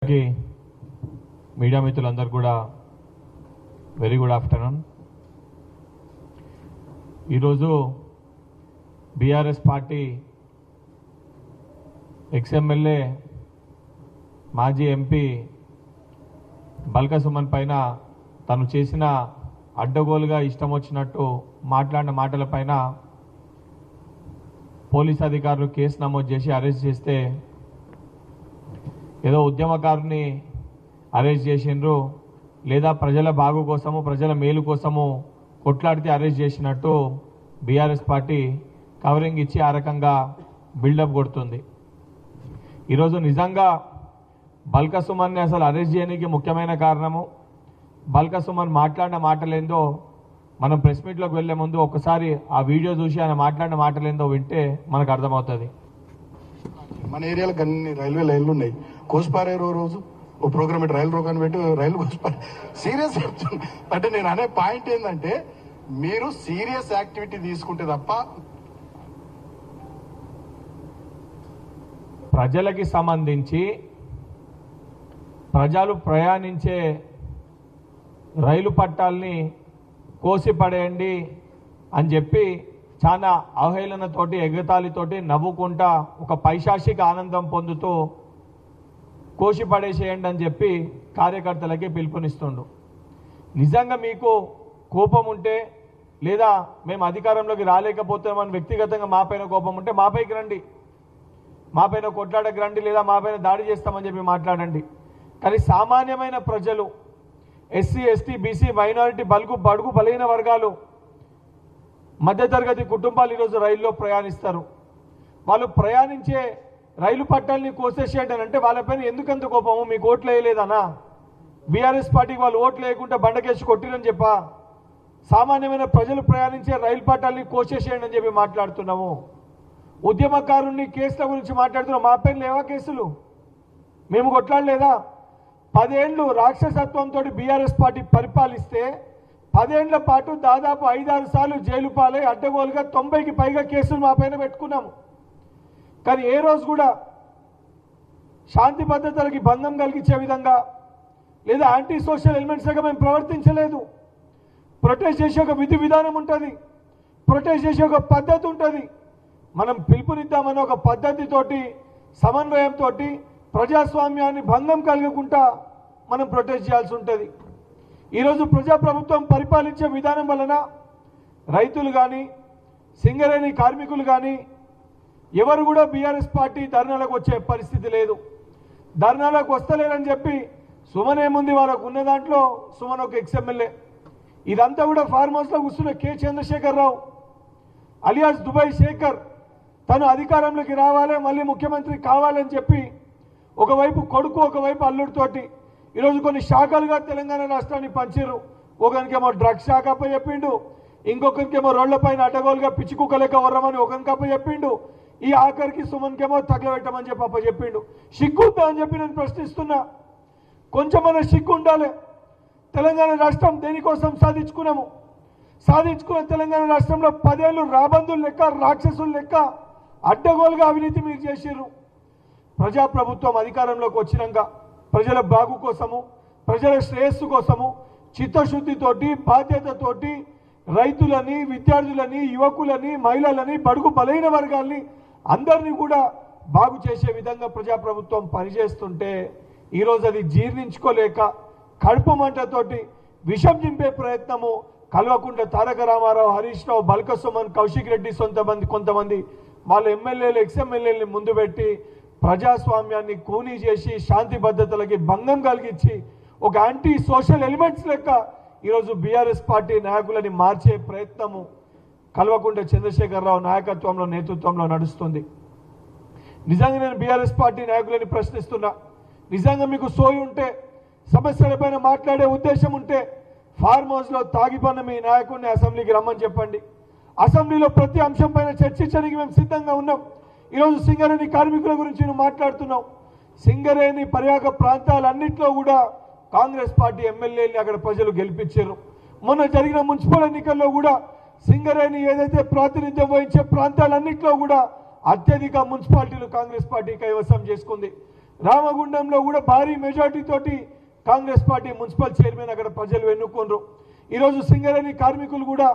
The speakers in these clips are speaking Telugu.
మీడియా మిత్రులందరూ కూడా వెరీ గుడ్ ఆఫ్టర్నూన్. ఈరోజు బీఆర్ఎస్ పార్టీ ఎక్స్ఎమ్మెల్యే మాజీ ఎంపీ బల్క సుమన్ పైన తను చేసిన అడ్డగోలుగా ఇష్టం వచ్చినట్టు మాట్లాడిన మాటలపైన పోలీస్ అధికారులు కేసు నమోదు చేసి అరెస్ట్ చేస్తే ఏదో ఉద్యమకారుని అరెస్ట్ చేసిండ్రు లేదా ప్రజల బాగు కోసము ప్రజల మేలు కోసము కొట్లాడితే అరెస్ట్ చేసినట్టు బీఆర్ఎస్ పార్టీ కవరింగ్ ఇచ్చి ఆ రకంగా బిల్డప్ కొడుతుంది. ఈరోజు నిజంగా బల్క సుమన్ని అసలు అరెస్ట్ చేయడానికి ముఖ్యమైన కారణము బల్క సుమన్ మాట్లాడిన మాటలేందో మనం ప్రెస్ మీట్లోకి వెళ్లే ముందు ఒకసారి ఆ వీడియో చూసి ఆయన మాట్లాడిన మాటలేందో వింటే మనకు అర్థమవుతుంది. మన ఏరియాలో అన్ని రైల్వే లైన్లు ఉన్నాయి. కోసిపారే రోజు ఓ ప్రోగ్రామ్ పెట్టి రైలు రోగాన్ని పెట్టి రైలు కోసిపారే సీరియస్ అంటే నేను అనే పాయింట్ ఏంటంటే మీరు సీరియస్ యాక్టివిటీ తీసుకుంటే తప్ప ప్రజలకి సంబంధించి ప్రజలు ప్రయాణించే రైలు పట్టాలని కోసిపడేయండి అని చెప్పి చాలా అవహేళనతోటి ఎగతాళితోటి నవ్వుకుంటా ఒక పైశాచిక ఆనందం పొందుతూ కోసిపడేసేయండి అని చెప్పి కార్యకర్తలకి పిలుపునిస్తుండు. నిజంగా మీకు కోపం ఉంటే లేదా మేము అధికారంలోకి రాలేకపోతున్నామని వ్యక్తిగతంగా మాపైన కోపం ఉంటే మాపైకి రండి, మాపైన కొట్లాడకు రండి, లేదా మాపైన దాడి చేస్తామని చెప్పి మాట్లాడండి. కానీ సామాన్యమైన ప్రజలు ఎస్సీ ఎస్టీ బీసీ మైనారిటీ బడుగు బలహీన వర్గాలు మధ్యతరగతి కుటుంబాలు ఈరోజు రైల్లో ప్రయాణిస్తారు. వాళ్ళు ప్రయాణించే రైలు పట్టాలని కోసేసేయండి అంటే వాళ్ళపైన ఎందుకంత కోపము? మీకు ఓట్లు వేయలేదనా? బీఆర్ఎస్ పార్టీకి వాళ్ళు ఓట్లు వేయకుండా బండకేసి కొట్టిరని చెప్పా? సామాన్యమైన ప్రజలు ప్రయాణించే రైలు పట్టాలని కోసేసేయండి అని చెప్పి మాట్లాడుతున్నాము. ఉద్యమకారుల్ని కేసుల గురించి మాట్లాడుతున్నాం. మా పైన లేవా కేసులు? మేము కొట్లాడలేదా? 10 ఏళ్ళు రాక్షసత్వంతో బీఆర్ఎస్ పార్టీ పరిపాలిస్తే 10 ఏళ్ల పాటు దాదాపు 5-6 సార్లు జైలు పాలై అడ్డగోలుగా 90కి పైగా కేసులు మా పైన పెట్టుకున్నాము. కానీ ఏ రోజు కూడా శాంతి భద్రతలకి భంగం కలిగించే విధంగా లేదా యాంటీ సోషల్ ఎలిమెంట్స్గా మేము ప్రవర్తించలేదు. ప్రొటెస్ట్ చేసే ఒక విధి విధానం ఉంటుంది, ప్రొటెస్ట్ చేసే ఒక పద్ధతి ఉంటుంది. మనం పిలుపునిద్దామన్న ఒక పద్ధతితోటి సమన్వయంతో ప్రజాస్వామ్యాన్ని భంగం కలగకుండా మనం ప్రొటెస్ట్ చేయాల్సి ఉంటుంది. ఈరోజు ప్రజాప్రభుత్వం పరిపాలించే విధానం వలన రైతులు కానీ సింగరేణి కార్మికులు కానీ ఎవరు కూడా బీఆర్ఎస్ పార్టీ ధర్నాలకు వచ్చే పరిస్థితి లేదు. ధర్నాలకు వస్తలేరని చెప్పి సుమన్ ఏముంది, వాళ్ళకు ఉన్న దాంట్లో సుమన్ ఒక ఎక్స్ఎమ్మెల్యే. ఇదంతా కూడా ఫార్మ్ హౌస్లో కూర్చున్న కె చంద్రశేఖరరావు అలియాస్ దుబాయ్ శేఖర్ తను అధికారంలోకి రావాలి, మళ్ళీ ముఖ్యమంత్రి కావాలని చెప్పి ఒకవైపు కొడుకు ఒకవైపు అల్లుడితోటి ఈరోజు కొన్ని శాఖలుగా తెలంగాణ రాష్ట్రాన్ని పంచారు. ఒకరికేమో డ్రగ్స్ శాఖ అప్ప చెప్పిండు, ఇంకొకరికేమో రోడ్లపైన అడ్డగోలుగా పిచ్చి కుక్కలేక వర్రమని ఒకరికి అప్ప చెప్పిండు, ఈ ఆఖరికి సుమన్కేమో తగలబెట్టమని చెప్పి అప్ప చెప్పిండు. సిగ్గుందా అని చెప్పి నేను ప్రశ్నిస్తున్నా. కొంచెమన్నా సిగ్గు ఉండాలి. తెలంగాణ రాష్ట్రం దేనికోసం సాధించుకున్నాము? సాధించుకున్న తెలంగాణ రాష్ట్రంలో 10 ఏళ్ళు రాబందులు లెక్క రాక్షసులు లెక్క అడ్డగోలుగా అవినీతి మీరు చేసిర్రు. ప్రజాప్రభుత్వం అధికారంలోకి వచ్చినాక ప్రజల బాగు కోసము ప్రజల శ్రేయస్సు కోసము చిత్తశుద్ధితోటి బాధ్యతతోటి రైతులని విద్యార్థులని యువకులని మహిళలని బడుగు బలైన వర్గాల్ని అందరినీ కూడా బాగు చేసే విధంగా ప్రజాప్రభుత్వం పనిచేస్తుంటే ఈరోజు అది జీర్ణించుకోలేక కడుపు మంటతోటి విషం చింపే ప్రయత్నము కల్వకుంట్ల తారక రామారావు, హరీష్ రావు, బల్క సుమన్, కౌశిక్ రెడ్డి కొంతమంది వాళ్ళ ఎమ్మెల్యేలు ఎక్స్ఎమ్మెల్యేలని ముందు పెట్టి ప్రజాస్వామ్యాన్ని కూనీ చేసి శాంతి భద్రతలకి భంగం కలిగించి ఒక యాంటీ సోషల్ ఎలిమెంట్స్ లెక్క ఈరోజు బీఆర్ఎస్ పార్టీ నాయకులని మార్చే ప్రయత్నము కల్వకుంట్ల చంద్రశేఖరరావు నాయకత్వంలో నేతృత్వంలో నడుస్తుంది. నిజంగా నేను బీఆర్ఎస్ పార్టీ నాయకులని ప్రశ్నిస్తున్నా. నిజంగా మీకు సోయి ఉంటే సమస్యలపైన మాట్లాడే ఉద్దేశం ఉంటే ఫార్మ్ హౌస్లో తాగిపన్న మీ నాయకుడిని అసెంబ్లీకి రమ్మని చెప్పండి. అసెంబ్లీలో ప్రతి అంశం పైన చర్చించడానికి మేము సిద్ధంగా ఉన్నాం. ఈరోజు సింగరేణి కార్మికుల గురించి నువ్వు మాట్లాడుతున్నావు. సింగరేణి పర్యాక ప్రాంతాలన్నింటిలో కూడా కాంగ్రెస్ పార్టీ ఎమ్మెల్యేని అక్కడ ప్రజలు గెలిపించారు. మొన్న జరిగిన మున్సిపల్ ఎన్నికల్లో కూడా సింగరేణి ఏదైతే ప్రాతినిధ్యం వహించే ప్రాంతాలన్నింటిలో కూడా అత్యధిక మున్సిపాలిటీలు కాంగ్రెస్ పార్టీ కైవసం చేసుకుంది. రామగుండంలో కూడా భారీ మెజార్టీ తోటి కాంగ్రెస్ పార్టీ మున్సిపల్ చైర్మన్ అక్కడ ప్రజలు ఎన్నుకున్నారు. ఈరోజు సింగరేణి కార్మికులు కూడా,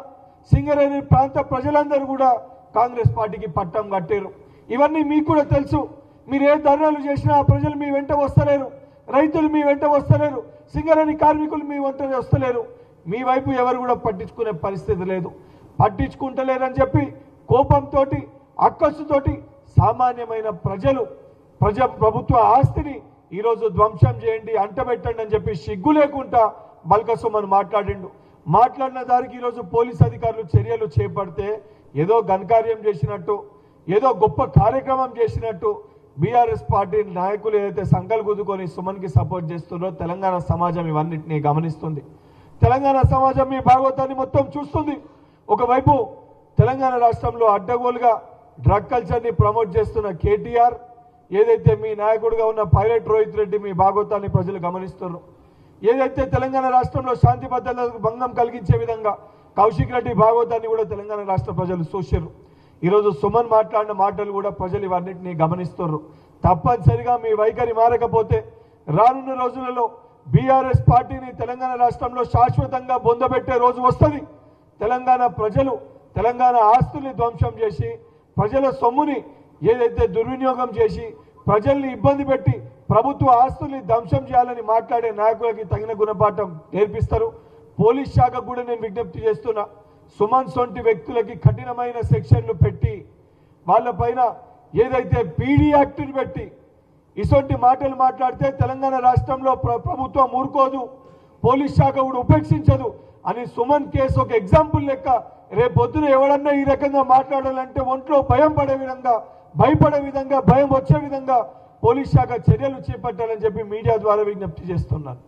సింగరేణి ప్రాంత ప్రజలందరూ కూడా కాంగ్రెస్ పార్టీకి పట్టం కట్టారు. ఇవన్నీ మీకు కూడా తెలుసు. మీరు ఏ ధర్నాలు చేసినా ఆ ప్రజలు మీ వెంట వస్తలేరు, రైతులు మీ వెంట వస్తలేరు, సింగరేణి కార్మికులు మీ వెంట వస్తలేరు. మీ వైపు ఎవరు కూడా పట్టించుకునే పరిస్థితి లేదు. పట్టించుకుంటలేరని చెప్పి కోపంతో, అక్కసుతోటి సామాన్యమైన ప్రజలు ప్రభుత్వ ఆస్తిని ఈరోజు ధ్వంసం చేయండి, అంటబెట్టండి అని చెప్పి సిగ్గు లేకుండా బల్కసుమన్ మాట్లాడిన దానికి ఈరోజు పోలీస్ అధికారులు చర్యలు చేపడితే ఏదో ఘనకార్యం చేసినట్టు, ఏదో గొప్ప కార్యక్రమం చేసినట్టు బీఆర్ఎస్ పార్టీ నాయకులు ఏదైతే సంకల్ గుద్దుకొని సుమన్కి సపోర్ట్ చేస్తున్నారో తెలంగాణ సమాజం ఇవన్నిటిని గమనిస్తుంది. తెలంగాణ సమాజం మీ భాగవతాన్ని మొత్తం చూస్తుంది. ఒకవైపు తెలంగాణ రాష్ట్రంలో అడ్డగోలుగా డ్రగ్ కల్చర్ని ప్రమోట్ చేస్తున్న కేటీఆర్, ఏదైతే మీ నాయకుడిగా ఉన్న పైలట్ రోహిత్ రెడ్డి మీ భాగవతాన్ని ప్రజలు గమనిస్తున్నారు. ఏదైతే తెలంగాణ రాష్ట్రంలో శాంతి భద్రతలకు భంగం కలిగించే విధంగా కౌశిక్ రెడ్డి భాగవతాన్ని కూడా తెలంగాణ రాష్ట్ర ప్రజలు చూశారు. ఈరోజు సుమన్ మాట్లాడిన మాటలు కూడా ప్రజలు ఇవన్నింటినీ గమనిస్తున్నారు. తప్పనిసరిగా మీ వైఖరి మారకపోతే రానున్న రోజులలో బీఆర్ఎస్ పార్టీని తెలంగాణ రాష్ట్రంలో శాశ్వతంగా బొందబెట్టే రోజు వస్తుంది. తెలంగాణ ప్రజలు తెలంగాణ ఆస్తుల్ని ధ్వంసం చేసి, ప్రజల సొమ్ముని ఏదైతే దుర్వినియోగం చేసి, ప్రజల్ని ఇబ్బంది పెట్టి ప్రభుత్వ ఆస్తుల్ని ధ్వంసం చేయాలని మాట్లాడే నాయకులకి తగిన గుణపాఠం నేర్పిస్తారు. పోలీస్ శాఖ కూడా నేను విజ్ఞప్తి చేస్తున్నా, సుమన్ సొంటి వ్యక్తులకి కఠినమైన సెక్షన్లు పెట్టి, వాళ్ళపైన ఏదైతే పీడీ యాక్ట్ని పెట్టి ఇసొంటి మాటలు మాట్లాడితే తెలంగాణ రాష్ట్రంలో ప్రభుత్వం ఊరుకోదు, పోలీస్ శాఖ కూడా ఉపేక్షించదు అని సుమన్ కేసు ఒక ఎగ్జాంపుల్ లెక్క రేపొద్దున ఎవడన్నా ఈ రకంగా మాట్లాడాలంటే ఒంట్లో భయం పడే విధంగా, భయపడే విధంగా, భయం వచ్చే విధంగా పోలీస్ శాఖ చర్యలు చేపట్టాలని చెప్పి మీడియా ద్వారా విజ్ఞప్తి చేస్తున్నాను.